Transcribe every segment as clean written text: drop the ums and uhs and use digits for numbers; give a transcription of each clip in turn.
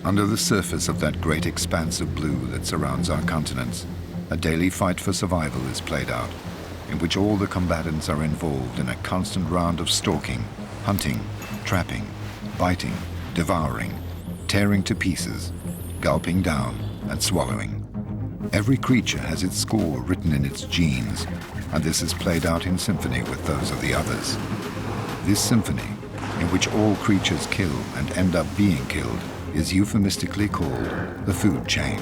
Under the surface of that great expanse of blue that surrounds our continents, a daily fight for survival is played out, in which all the combatants are involved in a constant round of stalking, hunting, trapping, biting, devouring, tearing to pieces, gulping down, and swallowing. Every creature has its score written in its genes, and this is played out in symphony with those of the others. This symphony, in which all creatures kill and end up being killed, is euphemistically called the food chain.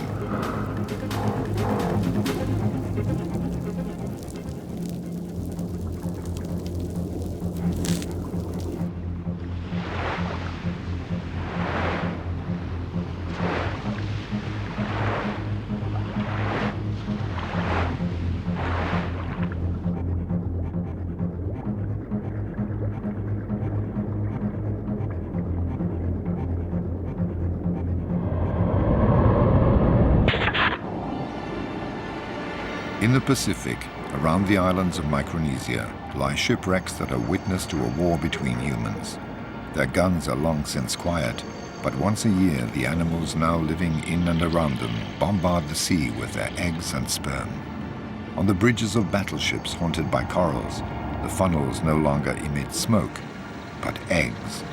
In the Pacific, around the islands of Micronesia, lie shipwrecks that are witness to a war between humans. Their guns are long since quiet, but once a year the animals now living in and around them bombard the sea with their eggs and sperm. On the bridges of battleships haunted by corals, the funnels no longer emit smoke, but eggs.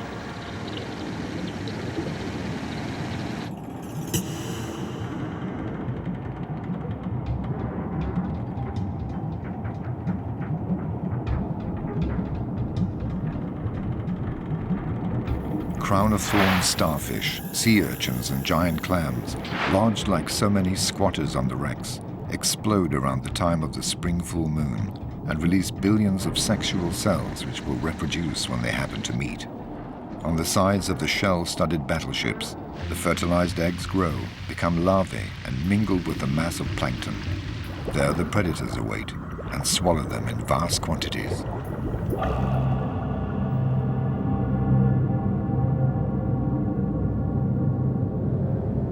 Crown-of-thorn starfish, sea urchins and giant clams, lodged like so many squatters on the wrecks, explode around the time of the spring full moon and release billions of sexual cells which will reproduce when they happen to meet. On the sides of the shell-studded battleships, the fertilized eggs grow, become larvae and mingle with the mass of plankton. There the predators await and swallow them in vast quantities.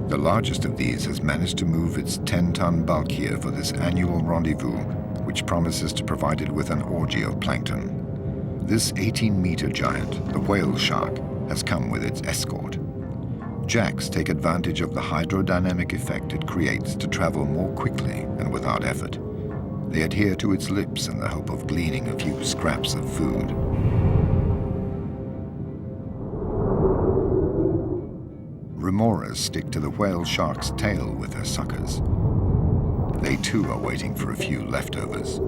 The largest of these has managed to move its 10-ton bulk here for this annual rendezvous, which promises to provide it with an orgy of plankton. This 18-meter giant, the whale shark, has come with its escort. Jacks take advantage of the hydrodynamic effect it creates to travel more quickly and without effort. They adhere to its lips in the hope of gleaning a few scraps of food. Remoras stick to the whale shark's tail with their suckers. They too are waiting for a few leftovers.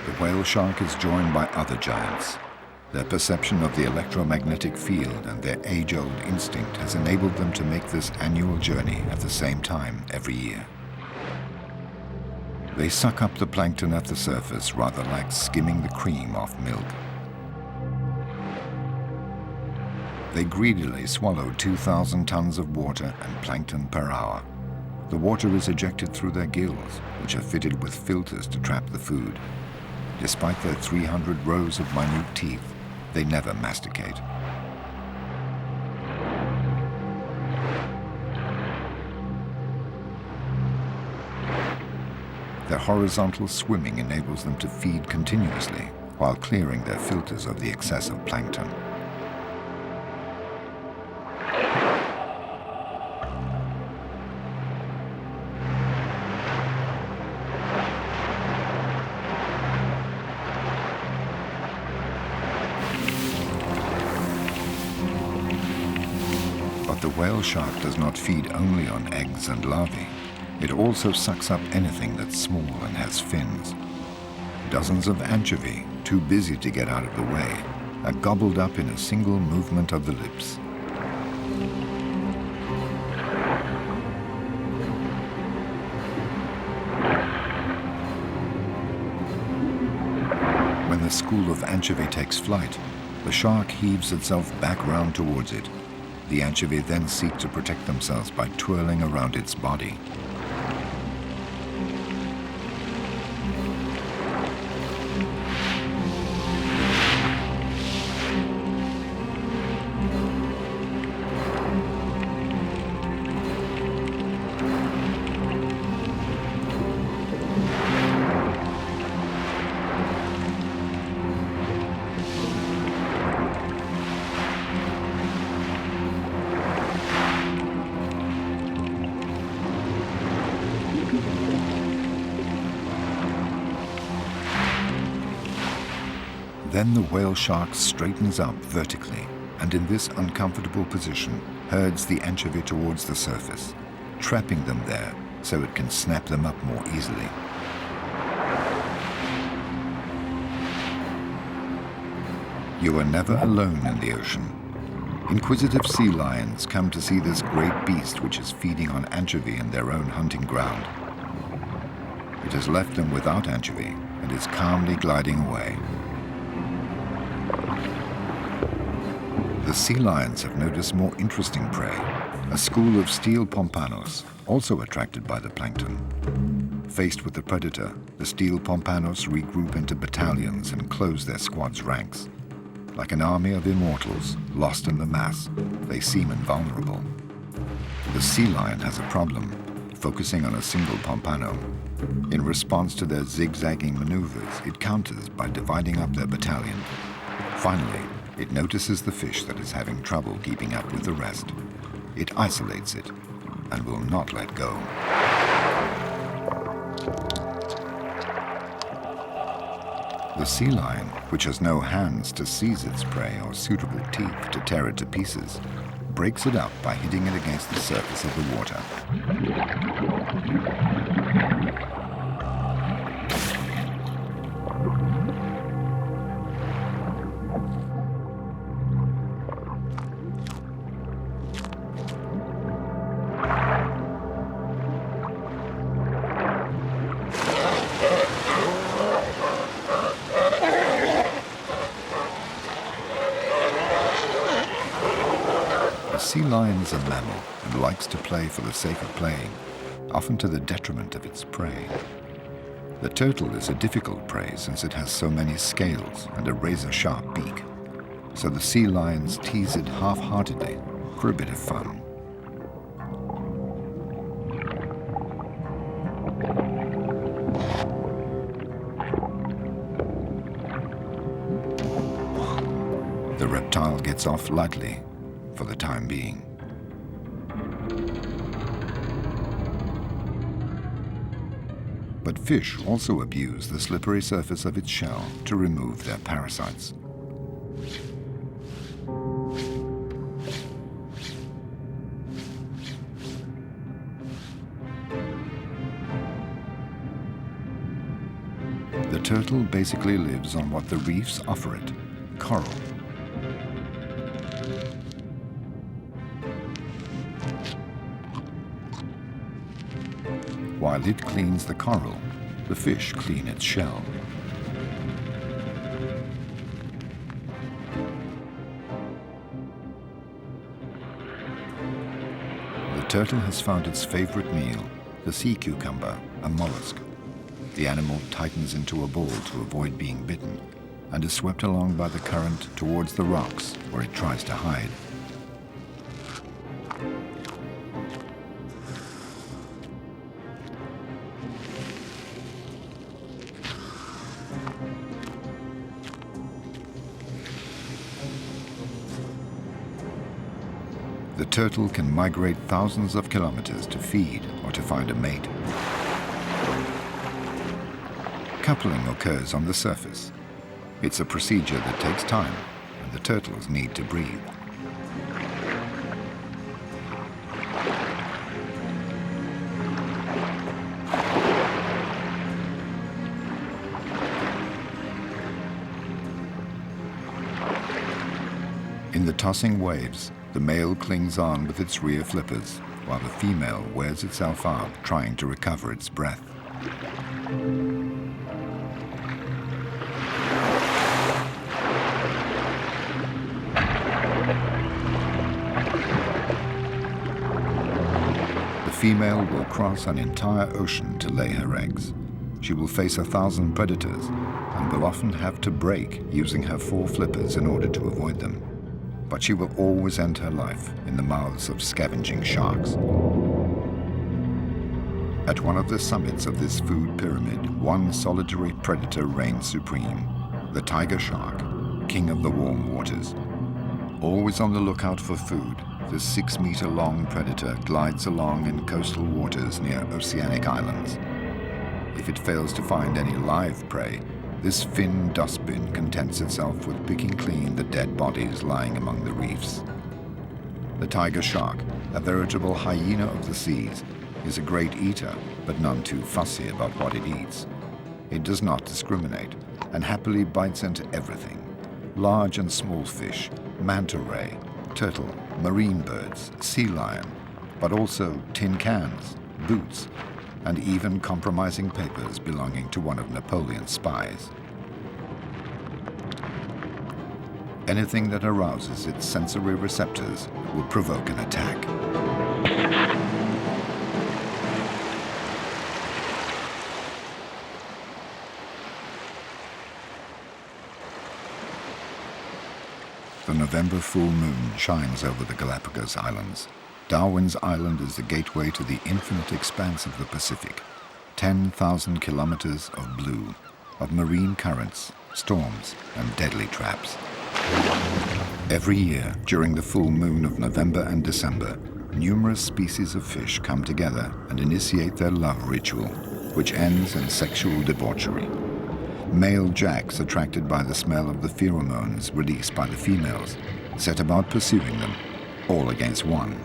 The whale shark is joined by other giants. Their perception of the electromagnetic field and their age-old instinct has enabled them to make this annual journey at the same time every year. They suck up the plankton at the surface rather like skimming the cream off milk. They greedily swallow 2,000 tons of water and plankton per hour. The water is ejected through their gills, which are fitted with filters to trap the food. Despite their 300 rows of minute teeth, they never masticate. Their horizontal swimming enables them to feed continuously while clearing their filters of the excessive plankton. The whale shark does not feed only on eggs and larvae. It also sucks up anything that's small and has fins. Dozens of anchovy, too busy to get out of the way, are gobbled up in a single movement of the lips. When the school of anchovy takes flight, the shark heaves itself back round towards it. The anchovy then seek to protect themselves by twirling around its body. Then the whale shark straightens up vertically, and in this uncomfortable position herds the anchovy towards the surface, trapping them there so it can snap them up more easily. You are never alone in the ocean. Inquisitive sea lions come to see this great beast which is feeding on anchovy in their own hunting ground. It has left them without anchovy and is calmly gliding away. The sea lions have noticed more interesting prey, a school of steel pompanos, also attracted by the plankton. Faced with the predator, the steel pompanos regroup into battalions and close their squad's ranks. Like an army of immortals, lost in the mass, they seem invulnerable. The sea lion has a problem, focusing on a single pompano. In response to their zigzagging maneuvers, it counters by dividing up their battalion. Finally, it notices the fish that is having trouble keeping up with the rest. It isolates it and will not let go. The sea lion, which has no hands to seize its prey or suitable teeth to tear it to pieces, breaks it up by hitting it against the surface of the water. The sea lion is a mammal and likes to play for the sake of playing, often to the detriment of its prey. The turtle is a difficult prey since it has so many scales and a razor-sharp beak, so the sea lions tease it half-heartedly for a bit of fun. The reptile gets off lightly for the time being. But fish also abuse the slippery surface of its shell to remove their parasites. The turtle basically lives on what the reefs offer it, coral. While it cleans the coral, the fish clean its shell. The turtle has found its favorite meal, the sea cucumber, a mollusk. The animal tightens into a ball to avoid being bitten and is swept along by the current towards the rocks where it tries to hide. The turtle can migrate thousands of kilometers to feed or to find a mate. Coupling occurs on the surface. It's a procedure that takes time, and the turtles need to breathe. In the tossing waves, the male clings on with its rear flippers, while the female wears itself out trying to recover its breath. The female will cross an entire ocean to lay her eggs. She will face 1,000 predators and will often have to break using her 4 flippers in order to avoid them. But she will always end her life in the mouths of scavenging sharks. At one of the summits of this food pyramid, one solitary predator reigns supreme, the tiger shark, king of the warm waters. Always on the lookout for food, this 6-meter-long predator glides along in coastal waters near oceanic islands. If it fails to find any live prey, This fin dustbin contents itself with picking clean the dead bodies lying among the reefs. The tiger shark, a veritable hyena of the seas, is a great eater, but none too fussy about what it eats. It does not discriminate and happily bites into everything. Large and small fish, manta ray, turtle, marine birds, sea lion, but also tin cans, boots, and even compromising papers belonging to one of Napoleon's spies. Anything that arouses its sensory receptors will provoke an attack. The November full moon shines over the Galapagos Islands. Darwin's Island is the gateway to the infinite expanse of the Pacific. 10,000 kilometers of blue, of marine currents, storms, and deadly traps. Every year, during the full moon of November and December, numerous species of fish come together and initiate their love ritual, which ends in sexual debauchery. Male jacks, attracted by the smell of the pheromones released by the females, set about pursuing them, all against one.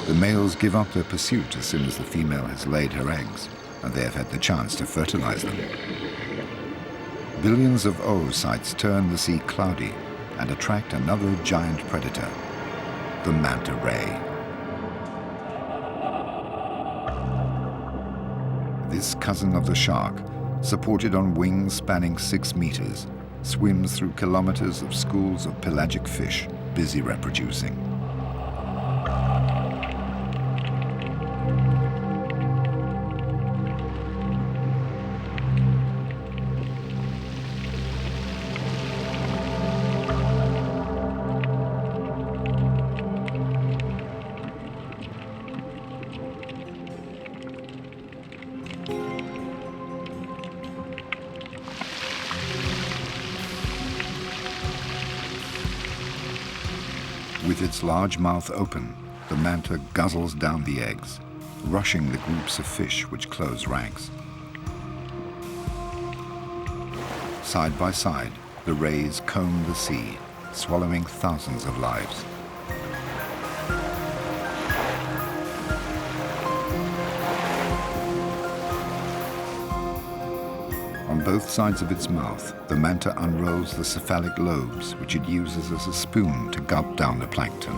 The males give up their pursuit as soon as the female has laid her eggs, and they have had the chance to fertilize them. Billions of oocytes turn the sea cloudy and attract another giant predator, the manta ray. This cousin of the shark, supported on wings spanning 6 meters, swims through kilometers of schools of pelagic fish busy reproducing. With its large mouth open, the manta guzzles down the eggs, rushing the groups of fish which close ranks. Side by side, the rays comb the sea, swallowing thousands of lives. On both sides of its mouth, the manta unrolls the cephalic lobes, which it uses as a spoon to gulp down the plankton.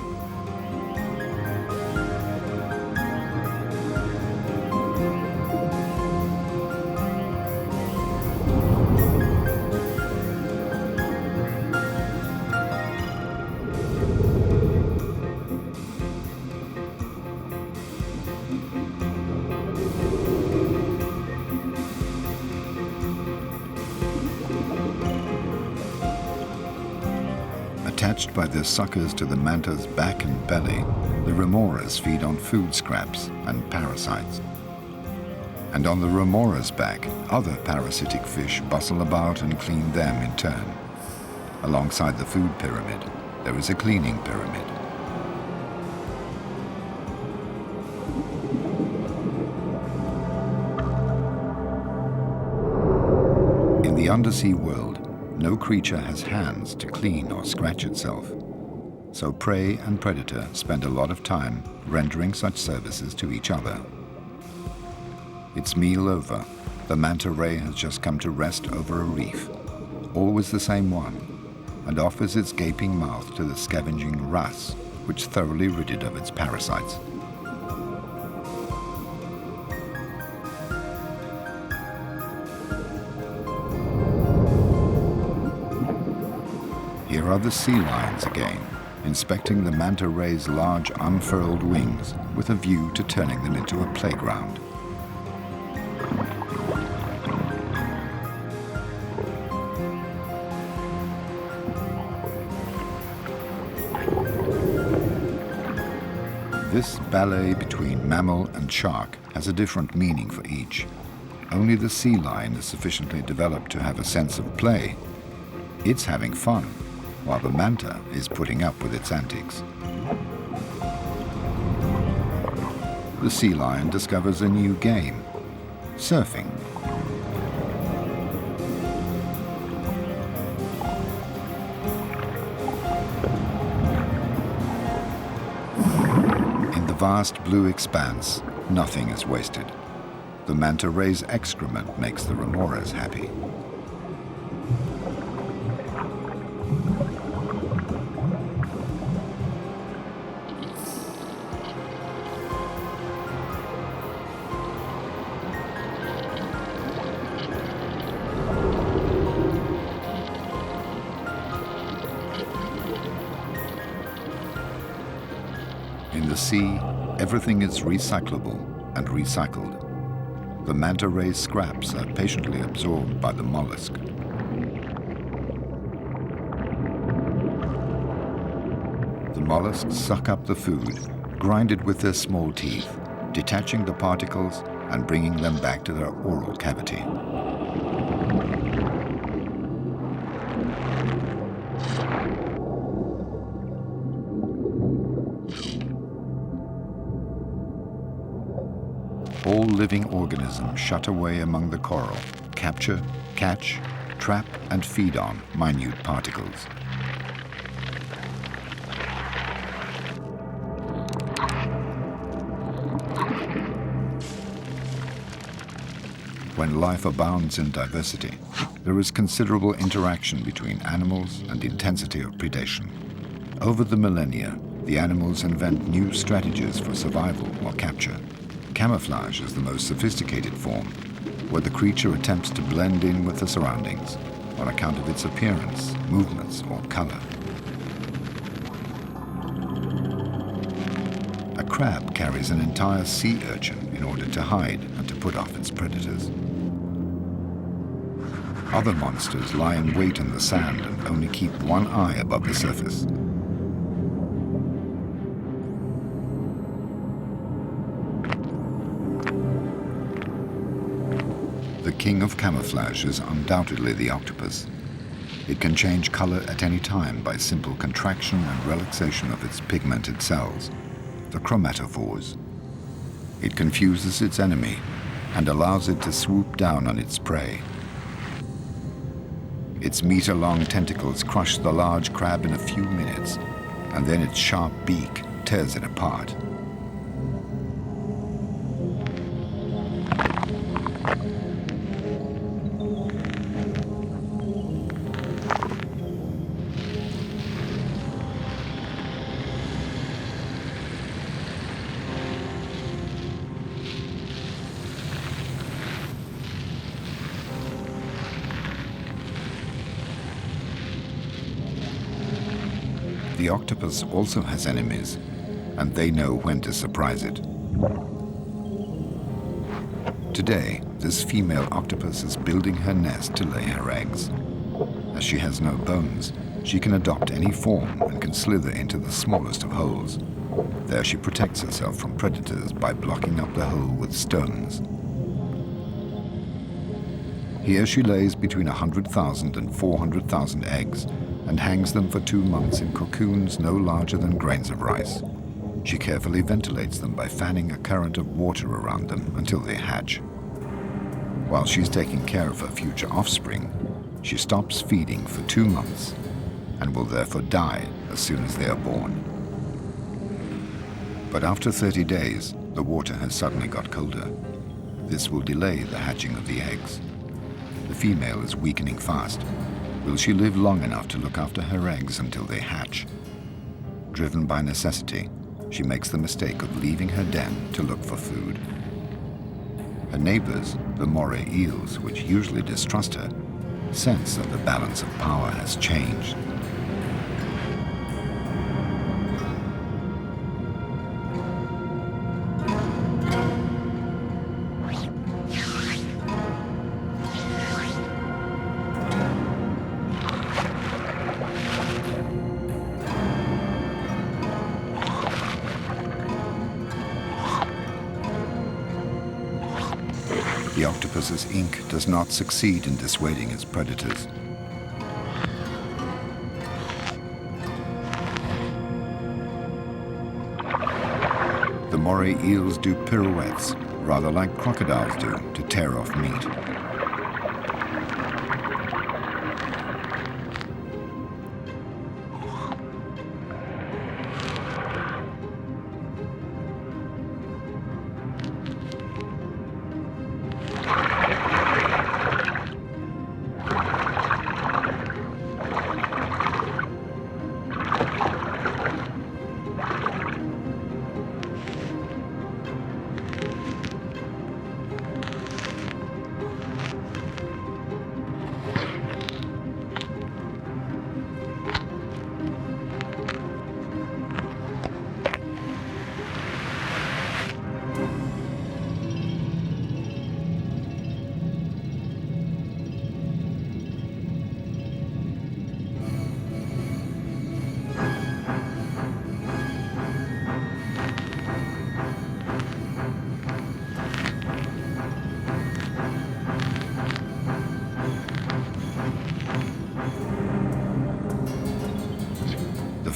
Attached by their suckers to the manta's back and belly, the remoras feed on food scraps and parasites. And on the remora's back, other parasitic fish bustle about and clean them in turn. Alongside the food pyramid, there is a cleaning pyramid. In the undersea world, no creature has hands to clean or scratch itself. So prey and predator spend a lot of time rendering such services to each other. Its meal over, the manta ray has just come to rest over a reef, always the same one, and offers its gaping mouth to the scavenging wrasse, which thoroughly rid it of its parasites. Here are the sea lions again, inspecting the manta ray's large unfurled wings with a view to turning them into a playground. This ballet between mammal and shark has a different meaning for each. Only the sea lion is sufficiently developed to have a sense of play. It's having fun, while the manta is putting up with its antics. The sea lion discovers a new game, surfing. vast blue expanse, nothing is wasted. The manta ray's excrement makes the remoras happy. In the sea, everything is recyclable and recycled. The manta ray's scraps are patiently absorbed by the mollusk. The mollusks suck up the food, grind it with their small teeth, detaching the particles and bringing them back to their oral cavity. All living organisms shut away among the coral, capture, catch, trap, and feed on minute particles. When life abounds in diversity, there is considerable interaction between animals and intensity of predation. Over the millennia, the animals invent new strategies for survival or capture. Camouflage is the most sophisticated form, where the creature attempts to blend in with the surroundings on account of its appearance, movements, or color. A crab carries an entire sea urchin in order to hide and to put off its predators. Other monsters lie in wait in the sand and only keep one eye above the surface. The king of camouflage is undoubtedly the octopus. It can change color at any time by simple contraction and relaxation of its pigmented cells, the chromatophores. It confuses its enemy and allows it to swoop down on its prey. Its meter-long tentacles crush the large crab in a few minutes, and then its sharp beak tears it apart. The octopus also has enemies, and they know when to surprise it. Today, this female octopus is building her nest to lay her eggs. As she has no bones, she can adopt any form and can slither into the smallest of holes. There she protects herself from predators by blocking up the hole with stones. Here she lays between 100,000 and 400,000 eggs and hangs them for 2 months in cocoons no larger than grains of rice. She carefully ventilates them by fanning a current of water around them until they hatch. While she's taking care of her future offspring, she stops feeding for 2 months and will therefore die as soon as they are born. But after 30 days, the water has suddenly got colder. This will delay the hatching of the eggs. The female is weakening fast. Will she live long enough to look after her eggs until they hatch? Driven by necessity, she makes the mistake of leaving her den to look for food. Her neighbors, the moray eels, which usually distrust her, sense that the balance of power has changed. The octopus's ink does not succeed in dissuading its predators. The moray eels do pirouettes, rather like crocodiles do, to tear off meat.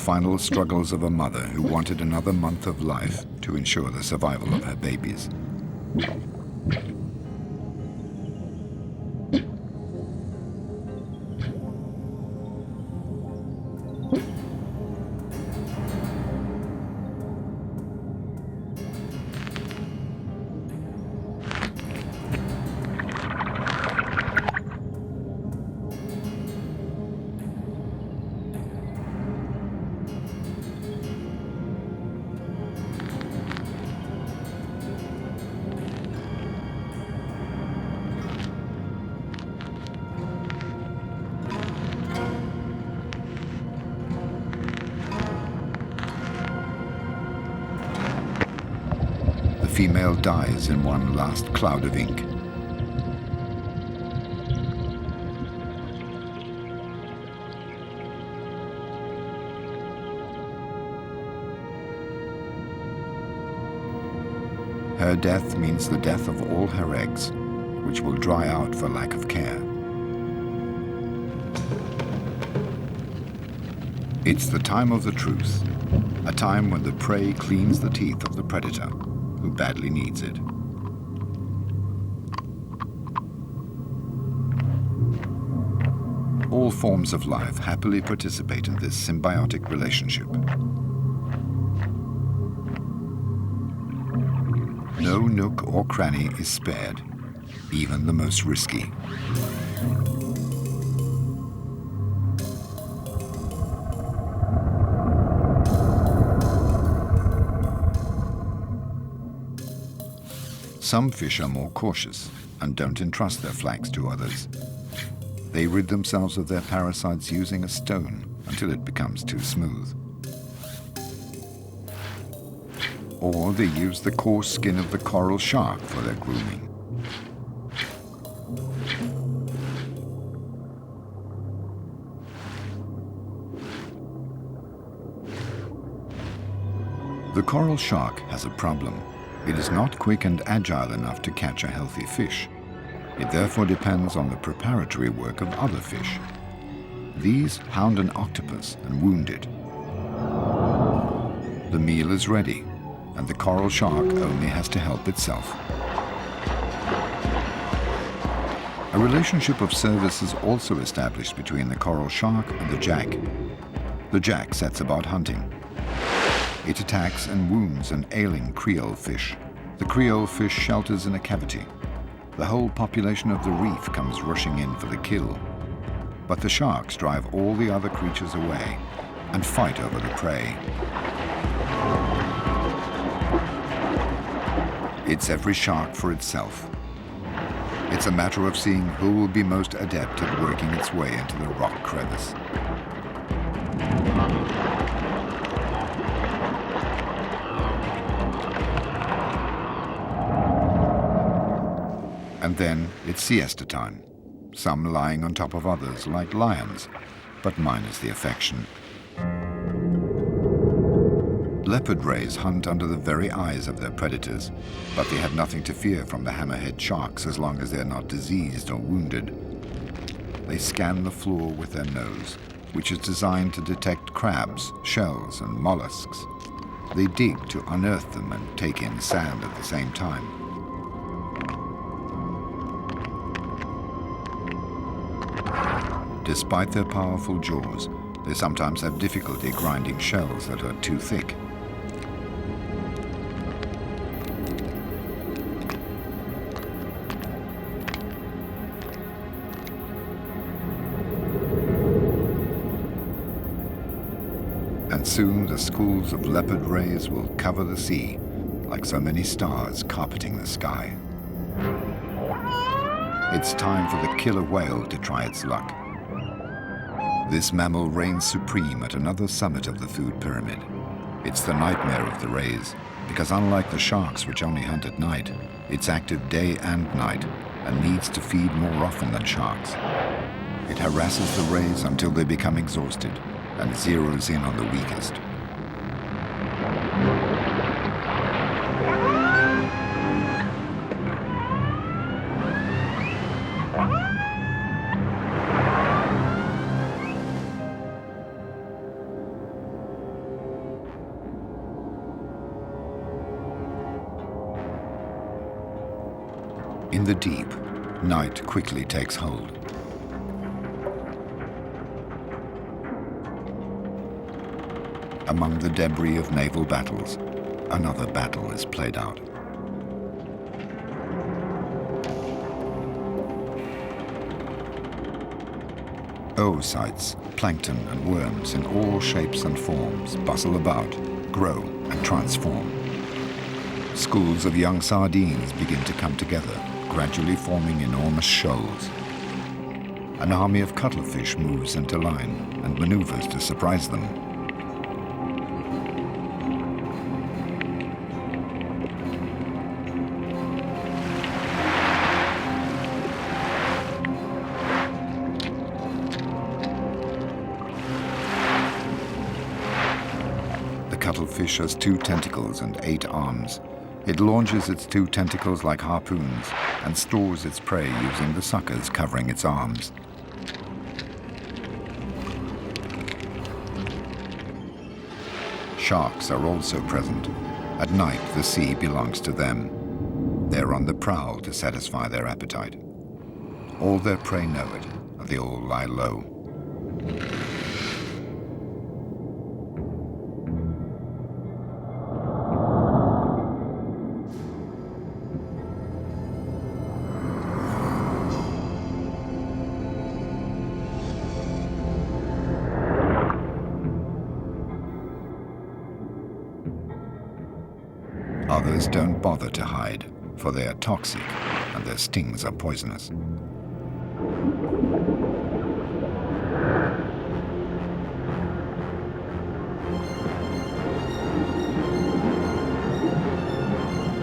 final struggles of a mother who wanted another month of life to ensure the survival of her babies. The female dies in one last cloud of ink. Her death means the death of all her eggs, which will dry out for lack of care. It's the time of the truth, a time when the prey cleans the teeth of the predator, who badly needs it. All forms of life happily participate in this symbiotic relationship. No nook or cranny is spared, even the most risky. Some fish are more cautious and don't entrust their flanks to others. They rid themselves of their parasites using a stone until it becomes too smooth. Or they use the coarse skin of the coral shark for their grooming. The coral shark has a problem. It is not quick and agile enough to catch a healthy fish. It therefore depends on the preparatory work of other fish. These hound an octopus and wound it. The meal is ready, and the coral shark only has to help itself. A relationship of service is also established between the coral shark and the jack. The jack sets about hunting. It attacks and wounds an ailing creole fish. The creole fish shelters in a cavity. The whole population of the reef comes rushing in for the kill. But the sharks drive all the other creatures away and fight over the prey. It's every shark for itself. It's a matter of seeing who will be most adept at working its way into the rock crevice. And then it's siesta time, some lying on top of others like lions, but minus the affection. Leopard rays hunt under the very eyes of their predators, but they have nothing to fear from the hammerhead sharks as long as they're not diseased or wounded. They scan the floor with their nose, which is designed to detect crabs, shells, and mollusks. They dig to unearth them and take in sand at the same time. Despite their powerful jaws, they sometimes have difficulty grinding shells that are too thick. And soon the schools of leopard rays will cover the sea like so many stars carpeting the sky. It's time for the killer whale to try its luck. This mammal reigns supreme at another summit of the food pyramid. It's the nightmare of the rays, because unlike the sharks, which only hunt at night, it's active day and night and needs to feed more often than sharks. It harasses the rays until they become exhausted and zeroes in on the weakest. In the deep, night quickly takes hold. Among the debris of naval battles, another battle is played out. Oocytes, plankton and worms in all shapes and forms bustle about, grow and transform. Schools of young sardines begin to come together, gradually forming enormous shoals. An army of cuttlefish moves into line and maneuvers to surprise them. The cuttlefish has 2 tentacles and 8 arms. It launches its 2 tentacles like harpoons and stores its prey using the suckers covering its arms. Sharks are also present. At night, the sea belongs to them. They're on the prowl to satisfy their appetite. All their prey know it, and they all lie low. Others don't bother to hide, for they are toxic and their stings are poisonous.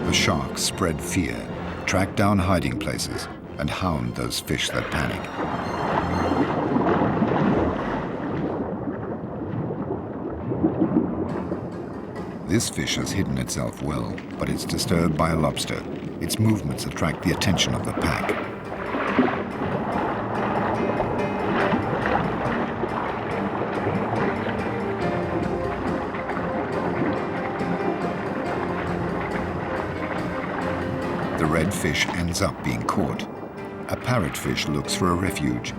The sharks spread fear, track down hiding places, and hound those fish that panic. This fish has hidden itself well, but it's disturbed by a lobster. Its movements attract the attention of the pack. The red fish ends up being caught. A parrotfish looks for a refuge.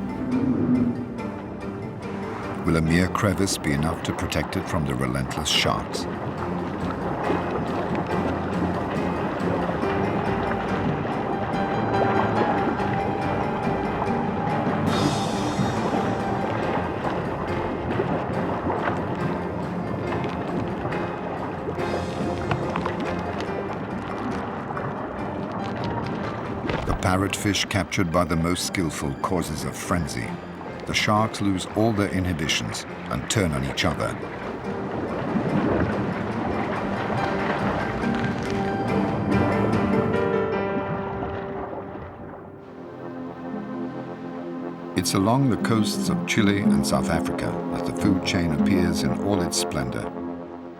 Will a mere crevice be enough to protect it from the relentless sharks? Parrotfish captured by the most skillful causes a frenzy. The sharks lose all their inhibitions and turn on each other. It's along the coasts of Chile and South Africa that the food chain appears in all its splendor.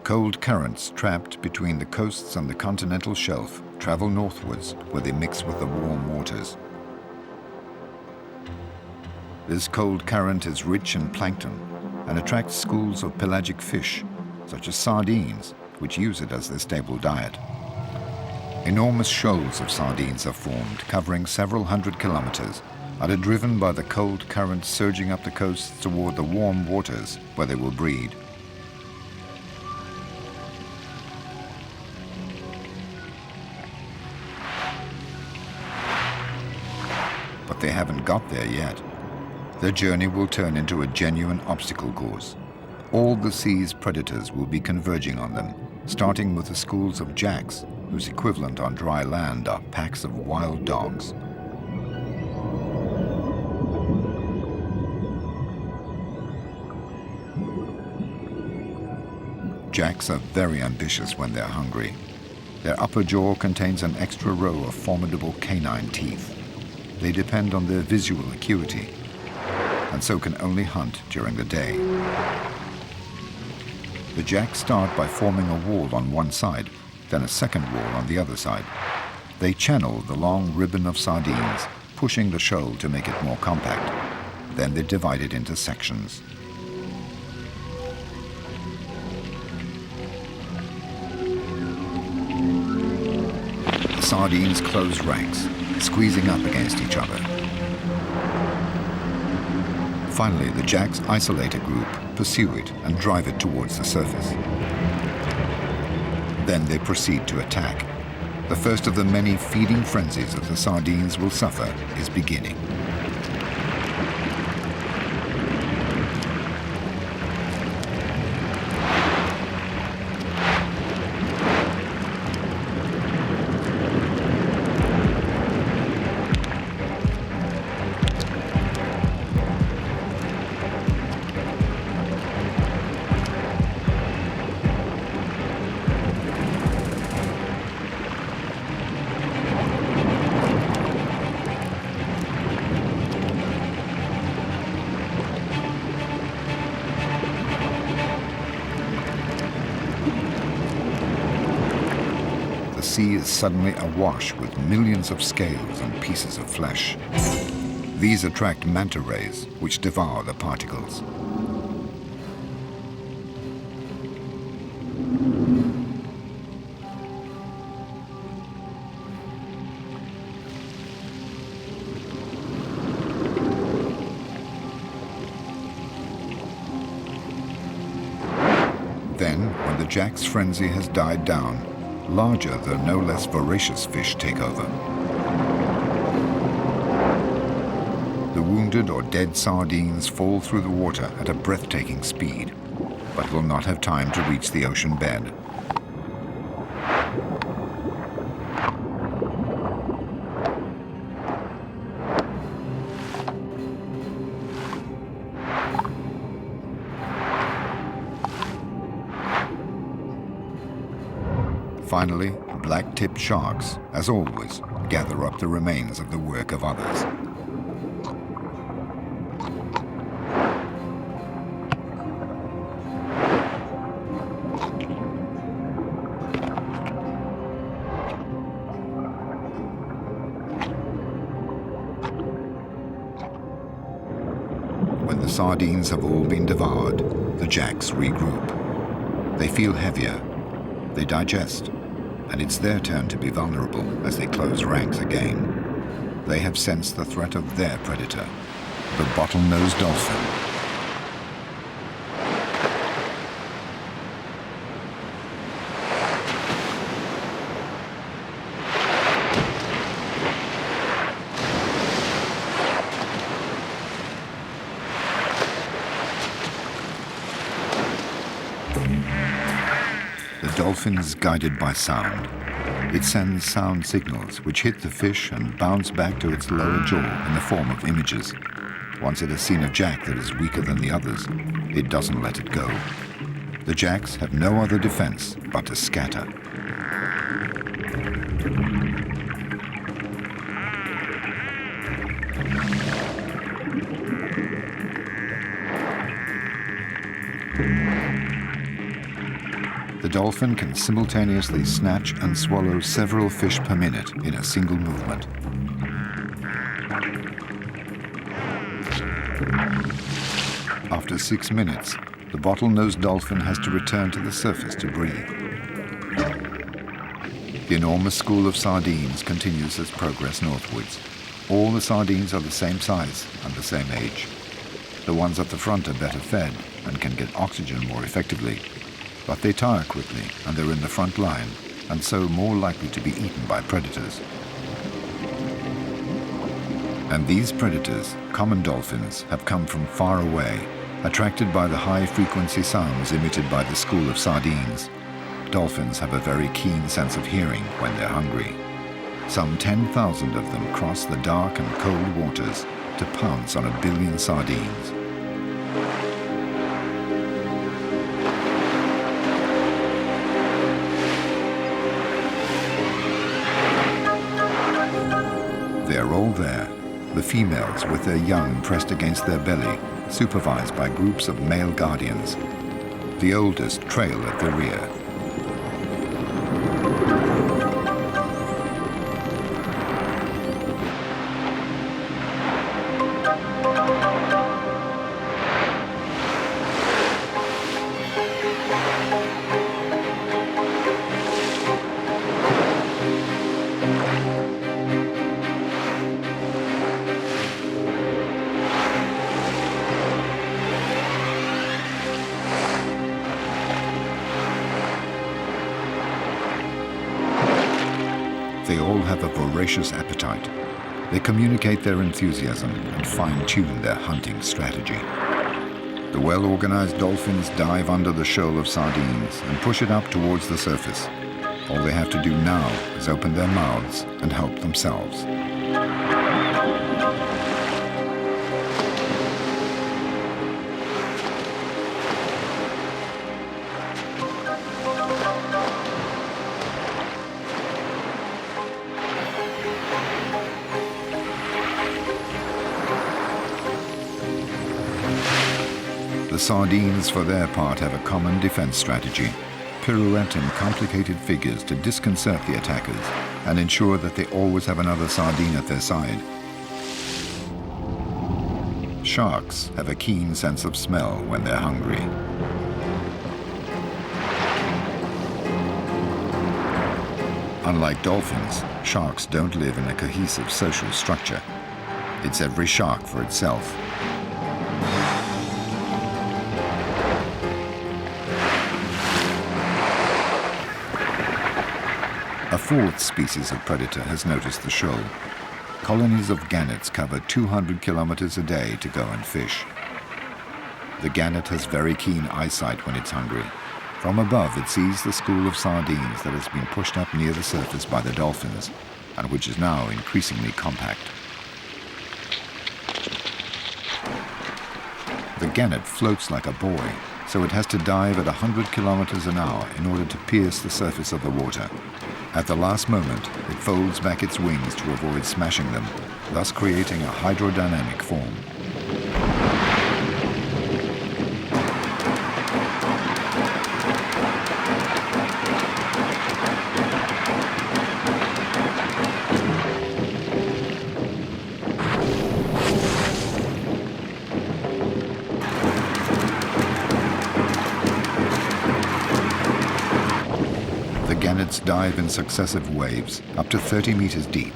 Cold currents trapped between the coasts and the continental shelf travel northwards where they mix with the warm waters. This cold current is rich in plankton and attracts schools of pelagic fish, such as sardines, which use it as their staple diet. Enormous shoals of sardines are formed, covering several hundred kilometers, and are driven by the cold current surging up the coasts toward the warm waters where they will breed. But they haven't got there yet. Their journey will turn into a genuine obstacle course. All the sea's predators will be converging on them, starting with the schools of jacks, whose equivalent on dry land are packs of wild dogs. Jacks are very ambitious when they're hungry. Their upper jaw contains an extra row of formidable canine teeth. They depend on their visual acuity, and so can only hunt during the day. The jacks start by forming a wall on one side, then a second wall on the other side. They channel the long ribbon of sardines, pushing the shoal to make it more compact. Then they divide it into sections. The sardines close ranks, squeezing up against each other. Finally, the jacks isolate a group, pursue it, and drive it towards the surface. Then they proceed to attack. The first of the many feeding frenzies that the sardines will suffer is beginning. The sea is suddenly awash with millions of scales and pieces of flesh. These attract manta rays, which devour the particles. Then, when the jack's frenzy has died down, larger though no less voracious fish take over. The wounded or dead sardines fall through the water at a breathtaking speed, but will not have time to reach the ocean bed. Finally, black-tipped sharks, as always, gather up the remains of the work of others. When the sardines have all been devoured, the jacks regroup. They feel heavier. They digest. And it's their turn to be vulnerable as they close ranks again. They have sensed the threat of their predator, the bottlenose dolphin. The dolphin is guided by sound. It sends sound signals which hit the fish and bounce back to its lower jaw in the form of images. Once it has seen a jack that is weaker than the others, it doesn't let it go. The jacks have no other defense but to scatter. The dolphin can simultaneously snatch and swallow several fish per minute in a single movement. After 6 minutes, the bottlenose dolphin has to return to the surface to breathe. The enormous school of sardines continues its progress northwards. All the sardines are the same size and the same age. The ones at the front are better fed and can get oxygen more effectively. But they tire quickly and they're in the front line, and so more likely to be eaten by predators. And these predators, common dolphins, have come from far away, attracted by the high-frequency sounds emitted by the school of sardines. Dolphins have a very keen sense of hearing when they're hungry. Some 10,000 of them cross the dark and cold waters to pounce on a billion sardines. They're all there, the females with their young pressed against their belly, supervised by groups of male guardians. The oldest trail at the rear. They all have a voracious appetite. They communicate their enthusiasm and fine-tune their hunting strategy. The well-organized dolphins dive under the shoal of sardines and push it up towards the surface. All they have to do now is open their mouths and help themselves. The sardines, for their part, have a common defense strategy. Pirouette in complicated figures to disconcert the attackers and ensure that they always have another sardine at their side. Sharks have a keen sense of smell when they're hungry. Unlike dolphins, sharks don't live in a cohesive social structure. It's every shark for itself. A fourth species of predator has noticed the shoal. Colonies of gannets cover 200 kilometers a day to go and fish. The gannet has very keen eyesight when it's hungry. From above, it sees the school of sardines that has been pushed up near the surface by the dolphins, and which is now increasingly compact. The gannet floats like a buoy, so it has to dive at 100 kilometers an hour in order to pierce the surface of the water. At the last moment, it folds back its wings to avoid smashing them, thus creating a hydrodynamic form. Gannets dive in successive waves, up to 30 meters deep.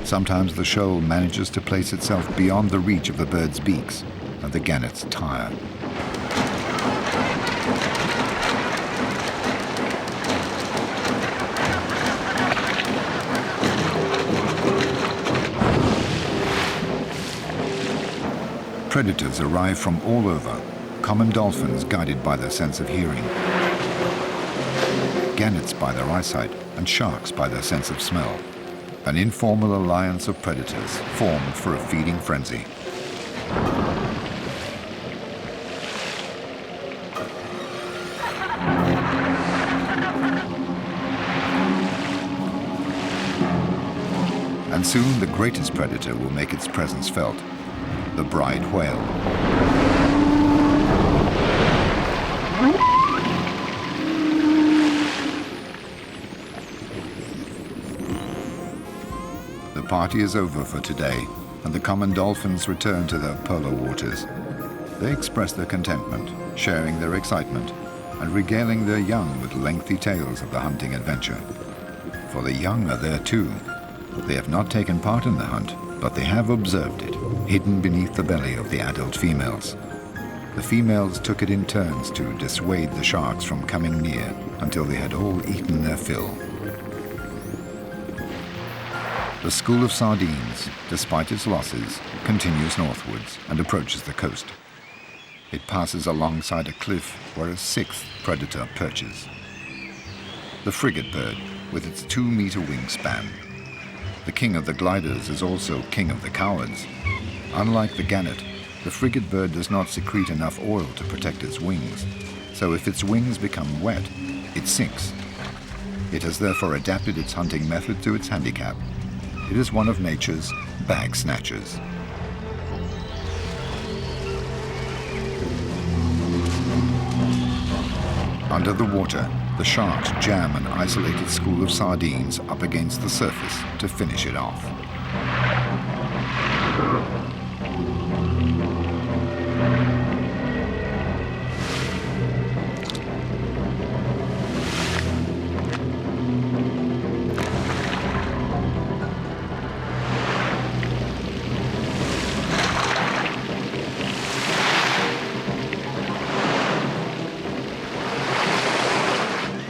Sometimes the shoal manages to place itself beyond the reach of the birds' beaks, and the gannets tire. Predators arrive from all over, common dolphins guided by their sense of hearing, gannets by their eyesight, and sharks by their sense of smell. An informal alliance of predators formed for a feeding frenzy. And soon the greatest predator will make its presence felt, the bride whale. The party is over for today, and the common dolphins return to their polar waters. They express their contentment, sharing their excitement, and regaling their young with lengthy tales of the hunting adventure. For the young are there too. They have not taken part in the hunt, but they have observed it, hidden beneath the belly of the adult females. The females took it in turns to dissuade the sharks from coming near until they had all eaten their fill. The school of sardines, despite its losses, continues northwards and approaches the coast. It passes alongside a cliff where a sixth predator perches. The frigate bird, with its 2-meter wingspan. The king of the gliders is also king of the cowards. Unlike the gannet, the frigate bird does not secrete enough oil to protect its wings, so if its wings become wet, it sinks. It has therefore adapted its hunting method to its handicap. It is one of nature's bag snatchers. Under the water, the sharks jam an isolated school of sardines up against the surface to finish it off.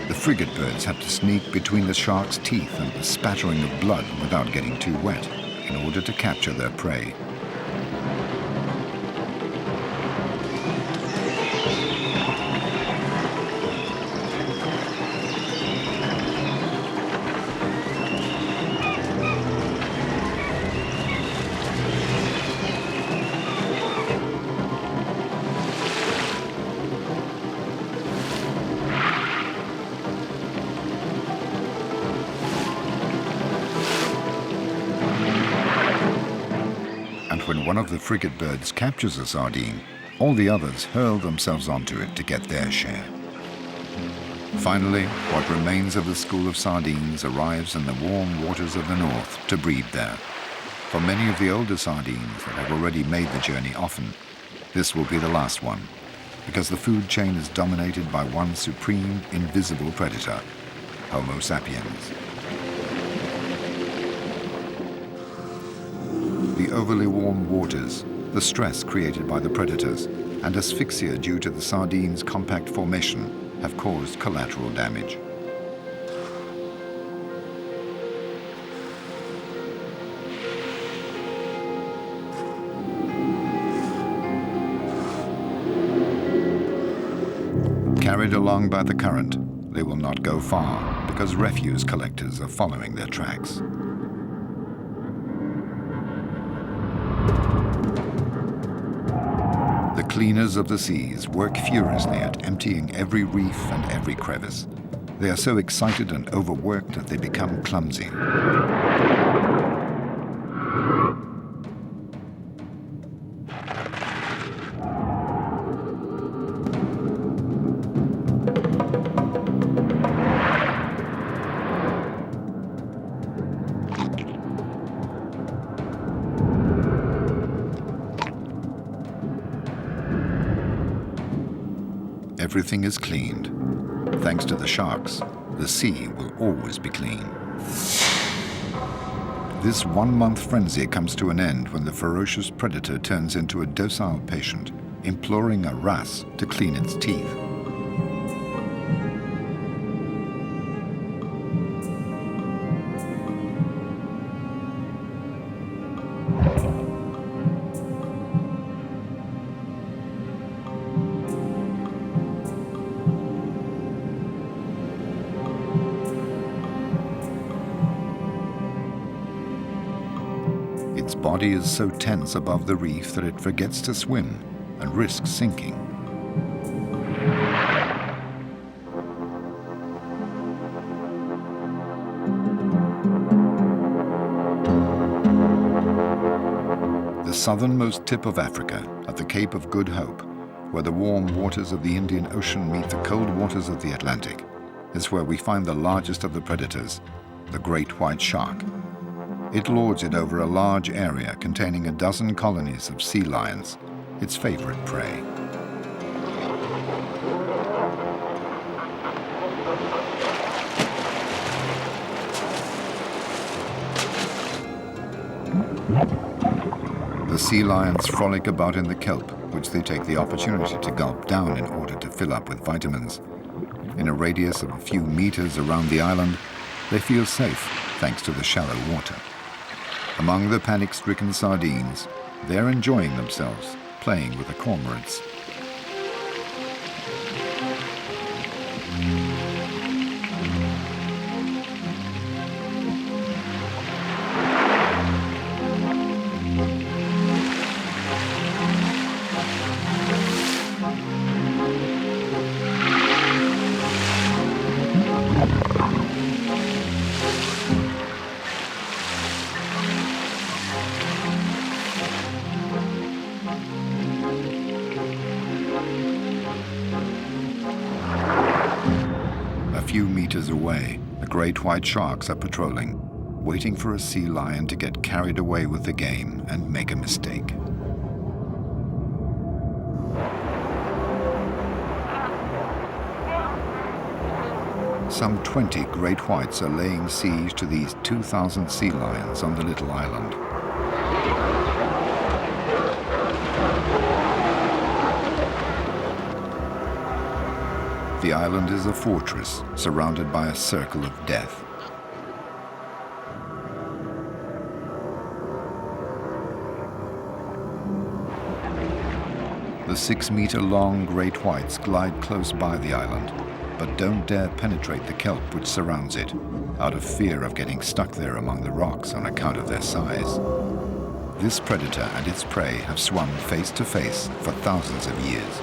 The frigate birds have to sneak between the shark's teeth and the spattering of blood without getting too wet in order to capture their prey. When one of the frigate birds captures a sardine, all the others hurl themselves onto it to get their share. Finally, what remains of the school of sardines arrives in the warm waters of the north to breed there. For many of the older sardines that have already made the journey often, this will be the last one, because the food chain is dominated by one supreme, invisible predator, Homo sapiens. The overly warm waters, the stress created by the predators, and asphyxia due to the sardine's compact formation have caused collateral damage. Carried along by the current, they will not go far because refuse collectors are following their tracks. The cleaners of the seas work furiously at emptying every reef and every crevice. They are so excited and overworked that they become clumsy. Everything is cleaned. Thanks to the sharks, the sea will always be clean. This one-month frenzy comes to an end when the ferocious predator turns into a docile patient, imploring a wrasse to clean its teeth. Its body is so tense above the reef that it forgets to swim and risks sinking. The southernmost tip of Africa, at the Cape of Good Hope, where the warm waters of the Indian Ocean meet the cold waters of the Atlantic, is where we find the largest of the predators, the great white shark. It lords it over a large area containing a dozen colonies of sea lions, its favorite prey. The sea lions frolic about in the kelp, which they take the opportunity to gulp down in order to fill up with vitamins. In a radius of a few meters around the island, they feel safe thanks to the shallow water. Among the panic-stricken sardines, they're enjoying themselves, playing with the cormorants. A few meters away, the great white sharks are patrolling, waiting for a sea lion to get carried away with the game and make a mistake. Some 20 great whites are laying siege to these 2,000 sea lions on the little island. the island is a fortress surrounded by a circle of death. The 6-meter-long great whites glide close by the island, but don't dare penetrate the kelp which surrounds it, out of fear of getting stuck there among the rocks on account of their size. This predator and its prey have swum face to face for thousands of years.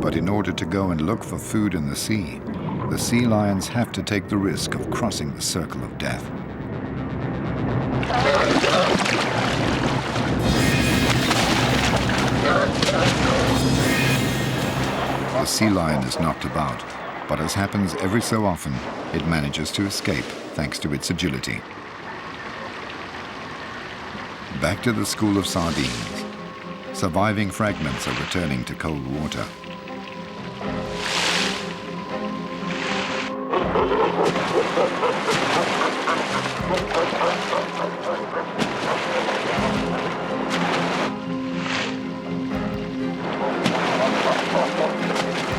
But in order to go and look for food in the sea lions have to take the risk of crossing the circle of death. The sea lion is knocked about, but as happens every so often, it manages to escape thanks to its agility. Back to the school of sardines. Surviving fragments are returning to cold water.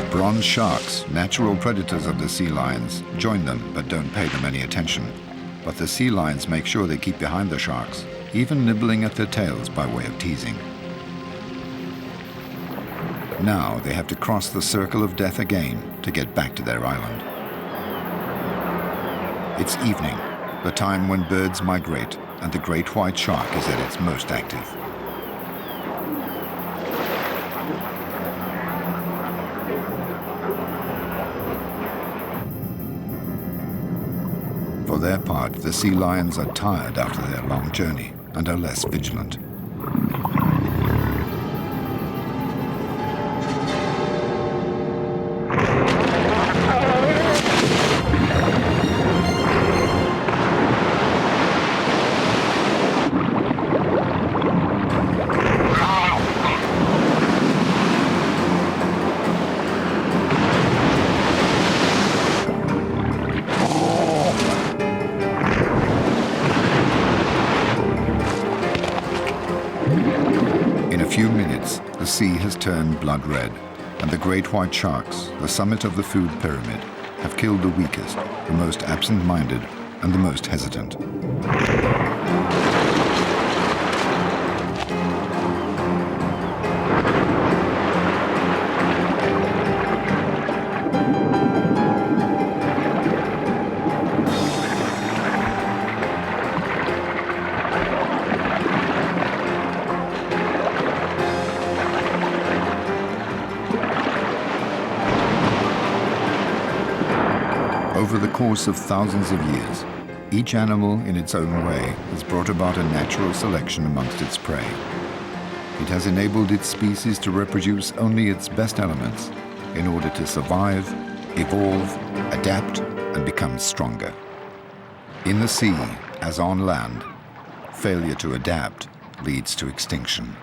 Bronze sharks, natural predators of the sea lions, join them but don't pay them any attention. But the sea lions make sure they keep behind the sharks, even nibbling at their tails by way of teasing. Now they have to cross the circle of death again to get back to their island. It's evening, the time when birds migrate and the great white shark is at its most active. For their part, the sea lions are tired after their long journey and are less vigilant. The sea has turned blood red, and the great white sharks, the summit of the food pyramid, have killed the weakest, the most absent-minded, and the most hesitant. Over the course of thousands of years, each animal in its own way has brought about a natural selection amongst its prey. It has enabled its species to reproduce only its best elements in order to survive, evolve, adapt, and become stronger. In the sea, as on land, failure to adapt leads to extinction.